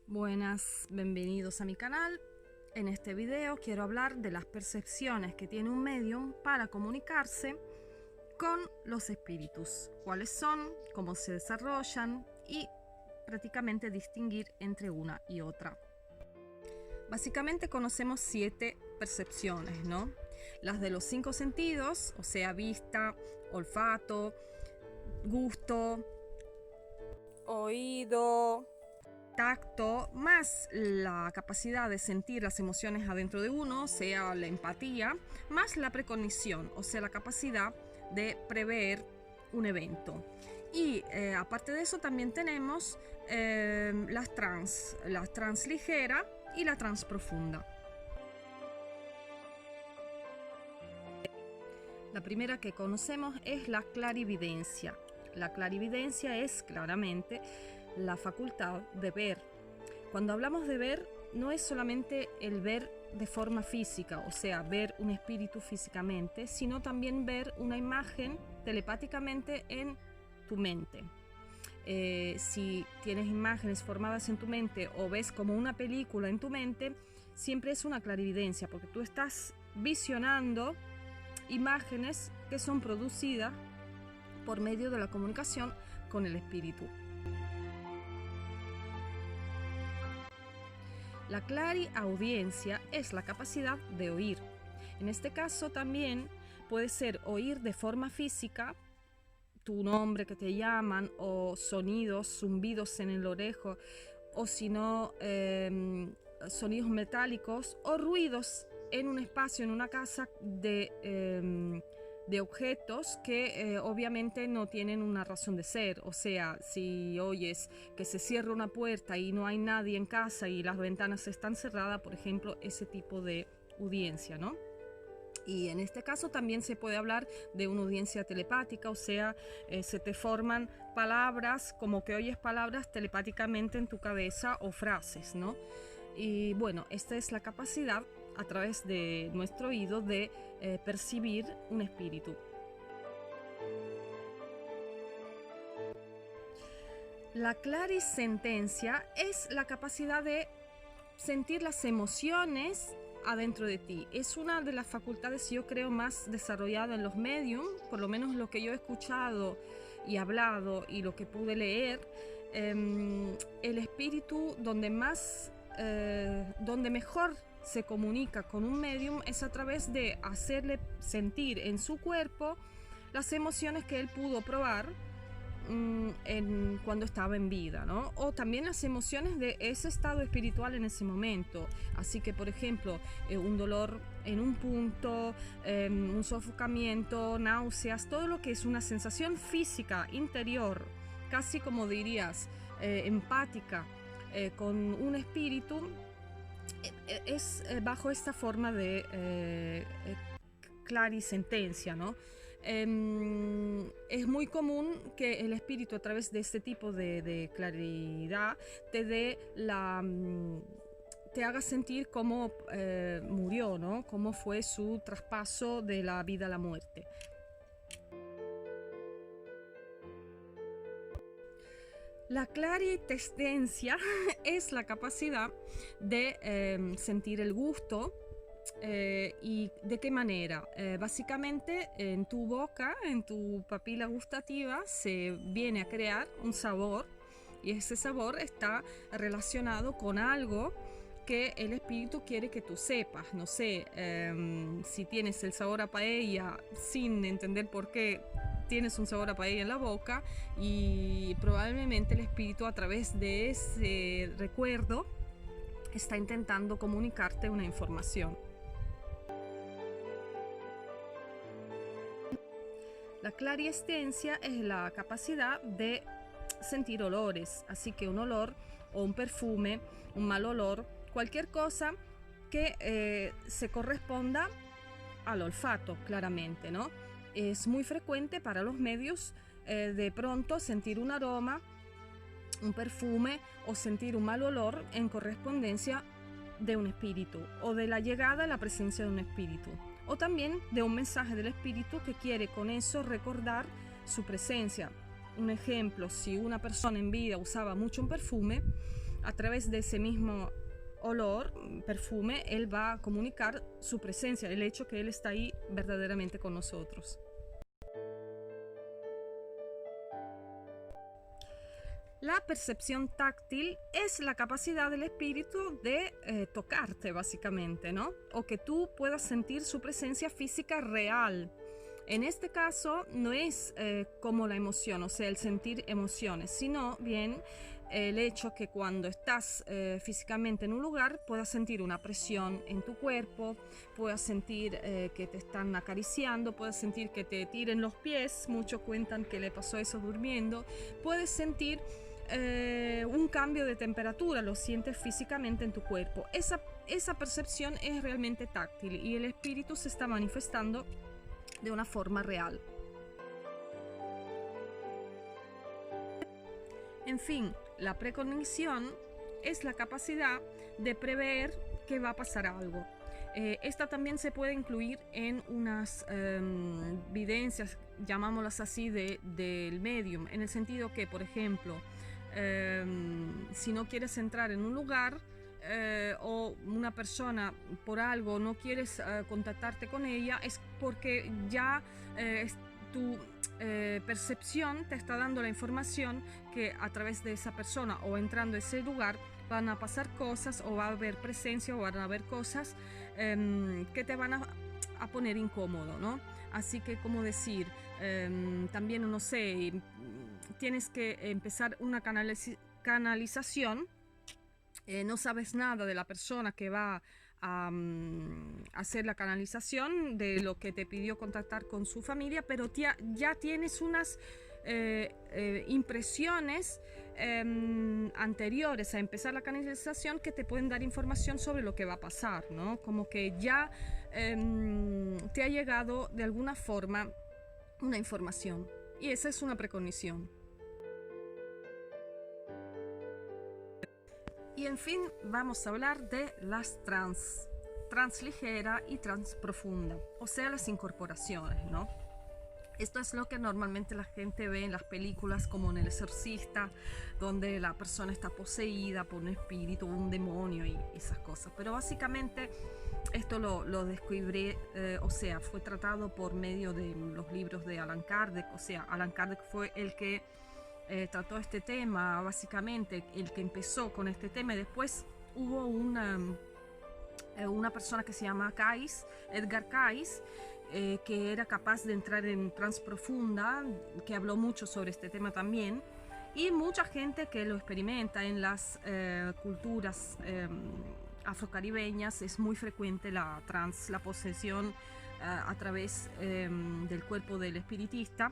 Buenas, bienvenidos a mi canal. En este video quiero hablar de las percepciones que tiene un medium para comunicarse con los espíritus, cuáles son, cómo se desarrollan y prácticamente distinguir entre una y otra. Básicamente conocemos 7 percepciones, ¿no? Las de los 5 sentidos, o sea, vista, olfato, gusto, oído, tacto, más la capacidad de sentir las emociones adentro de uno, sea la empatía, más la precognición, o sea, la capacidad de prever un evento. Y aparte de eso también tenemos la trans ligera y la trans profunda. La primera que conocemos es la clarividencia. La clarividencia es claramente la facultad de ver. Cuando hablamos de ver, no es solamente el ver de forma física, o sea, ver un espíritu físicamente, sino también ver una imagen telepáticamente en tu mente. Si tienes imágenes formadas en tu mente o ves como una película en tu mente, siempre es una clarividencia, porque tú estás visionando imágenes que son producidas por medio de la comunicación con el espíritu. La clariaudiencia es la capacidad de oír. En este caso también puede ser oír de forma física, tu nombre que te llaman, o sonidos, zumbidos en el orejo, o si no, sonidos metálicos o ruidos en un espacio, en una casa de objetos que obviamente no tienen una razón de ser. O sea, si oyes que se cierra una puerta y no hay nadie en casa y las ventanas están cerradas, por ejemplo, ese tipo de audiencia, ¿no? Y en este caso también se puede hablar de una audiencia telepática, o sea, se te forman palabras, como que oyes palabras telepáticamente en tu cabeza o frases, ¿no? Y bueno, esta es la capacidad a través de nuestro oído de percibir un espíritu. La clarisentencia es la capacidad de sentir las emociones adentro de ti. Es una de las facultades, yo creo, más desarrollada en los medium, por lo menos lo que yo he escuchado y hablado y lo que pude leer. El espíritu donde mejor se comunica con un medium es a través de hacerle sentir en su cuerpo las emociones que él pudo probar cuando estaba en vida, ¿no? O también las emociones de ese estado espiritual en ese momento. Así que, por ejemplo, un dolor en un punto, un sofocamiento, náuseas, todo lo que es una sensación física interior, casi como dirías, empática, con un espíritu, es bajo esta forma de clarisentencia, ¿no? Es muy común que el espíritu, a través de este tipo de claridad, te haga sentir cómo murió, ¿no? Cómo fue su traspaso de la vida a la muerte. La claritestencia es la capacidad de sentir el gusto. ¿Y de qué manera? Básicamente en tu boca, en tu papila gustativa, se viene a crear un sabor, y ese sabor está relacionado con algo que el espíritu quiere que tú sepas. No sé, si tienes el sabor a paella sin entender por qué tienes un sabor a paella en la boca, y probablemente el espíritu, a través de ese recuerdo, está intentando comunicarte una información. La clariestencia es la capacidad de sentir olores, así que un olor o un perfume, un mal olor, cualquier cosa que se corresponda al olfato, claramente, ¿no? Es muy frecuente para los medios de pronto sentir un aroma, un perfume o sentir un mal olor en correspondencia de un espíritu, o de la llegada a la presencia de un espíritu, o también de un mensaje del espíritu que quiere con eso recordar su presencia. un ejemplo, si una persona en vida usaba mucho un perfume, a través de ese mismo olor, perfume, él va a comunicar su presencia, el hecho que él está ahí verdaderamente con nosotros. La percepción táctil es la capacidad del espíritu de tocarte, básicamente, ¿no? O que tú puedas sentir su presencia física real. En este caso no es como la emoción, o sea, el sentir emociones, sino bien el hecho que cuando estás físicamente en un lugar puedas sentir una presión en tu cuerpo, puedas sentir que te están acariciando, puedas sentir que te tiren los pies, muchos cuentan que le pasó eso durmiendo, puedes sentir un cambio de temperatura, lo sientes físicamente en tu cuerpo. Esa percepción es realmente táctil y el espíritu se está manifestando de una forma real. En fin, la precognición es la capacidad de prever que va a pasar algo. Esta también se puede incluir en unas videncias, llamámoslas así, del medium, en el sentido que, por ejemplo, si no quieres entrar en un lugar o una persona por algo no quieres contactarte con ella, es porque ya tu percepción te está dando la información que a través de esa persona o entrando a ese lugar van a pasar cosas o va a haber presencia o van a haber cosas que te van a poner incómodo, ¿no? Así que, como decir, también, no sé, tienes que empezar una canalización, no sabes nada de la persona que va a hacer la canalización, de lo que te pidió contactar con su familia, pero ya tienes unas impresiones anteriores a empezar la canalización que te pueden dar información sobre lo que va a pasar, ¿no? Como que ya te ha llegado de alguna forma una información, y esa es una precognición. Y en fin, vamos a hablar de las transligera y transprofunda, o sea, las incorporaciones, ¿no? Esto es lo que normalmente la gente ve en las películas, como en El Exorcista, donde la persona está poseída por un espíritu, un demonio y esas cosas. Pero básicamente esto lo descubrí, o sea, fue tratado por medio de los libros de Allan Kardec. O sea, Allan Kardec fue el que trató este tema, básicamente el que empezó con este tema, y después hubo una persona que se llama Edgar Cayce, que era capaz de entrar en trance profunda, que habló mucho sobre este tema también, y mucha gente que lo experimenta en las culturas afrocaribeñas. Es muy frecuente la posesión a través del cuerpo del espiritista,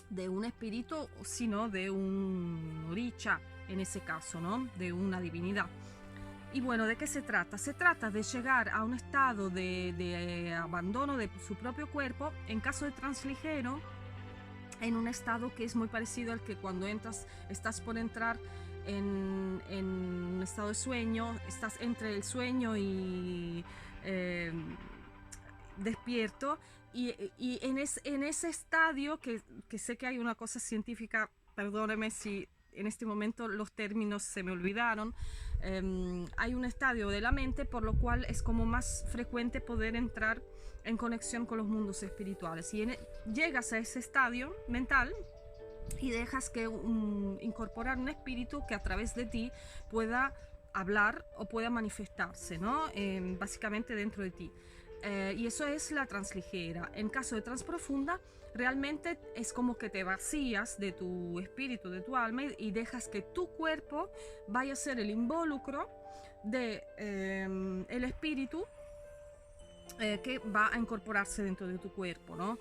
de un espíritu, sino de un oricha, en ese caso, ¿no? De una divinidad. Y bueno, ¿de qué se trata? Se trata de llegar a un estado de abandono de su propio cuerpo, en caso de transligero, en un estado que es muy parecido al que cuando estás por entrar en un estado de sueño, estás entre el sueño y despierto, y en ese estadio, que sé que hay una cosa científica, perdóneme si en este momento los términos se me olvidaron, hay un estadio de la mente por lo cual es como más frecuente poder entrar en conexión con los mundos espirituales, y llegas a ese estadio mental y dejas que incorporar un espíritu que a través de ti pueda hablar o pueda manifestarse, ¿no? Básicamente dentro de ti. Y eso es la transligera. En caso de transprofunda, realmente es como que te vacías de tu espíritu, de tu alma, y dejas que tu cuerpo vaya a ser el involucro de el espíritu que va a incorporarse dentro de tu cuerpo, ¿no?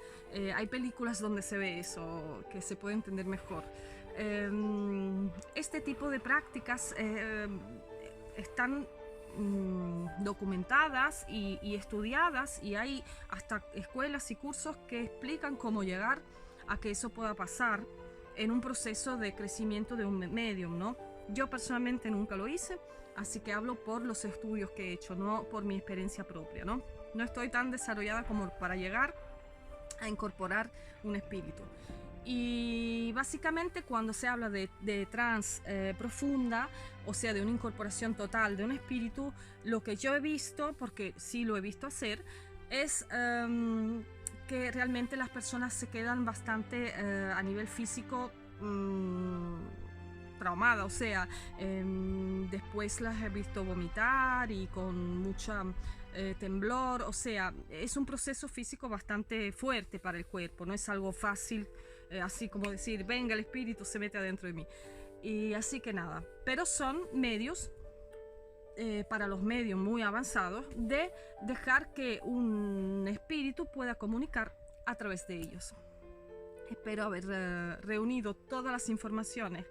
Hay películas donde se ve eso, que se puede entender mejor. Este tipo de prácticas están documentadas y estudiadas, y hay hasta escuelas y cursos que explican cómo llegar a que eso pueda pasar en un proceso de crecimiento de un medium, ¿no? Yo personalmente nunca lo hice, así que hablo por los estudios que he hecho, no por mi experiencia propia, ¿no? No estoy tan desarrollada como para llegar a incorporar un espíritu. Y básicamente cuando se habla de trance profunda, o sea, de una incorporación total de un espíritu, lo que yo he visto, porque sí lo he visto hacer, es que realmente las personas se quedan bastante a nivel físico traumadas, o sea, después las he visto vomitar y con mucha temblor, o sea, es un proceso físico bastante fuerte para el cuerpo, no es algo fácil, así como decir, venga, el espíritu se mete adentro de mí. Y así que nada, pero son medios para los medios muy avanzados de dejar que un espíritu pueda comunicar a través de ellos. Espero haber reunido todas las informaciones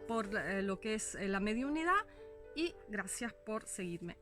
por lo que es la mediunidad y gracias por seguirme.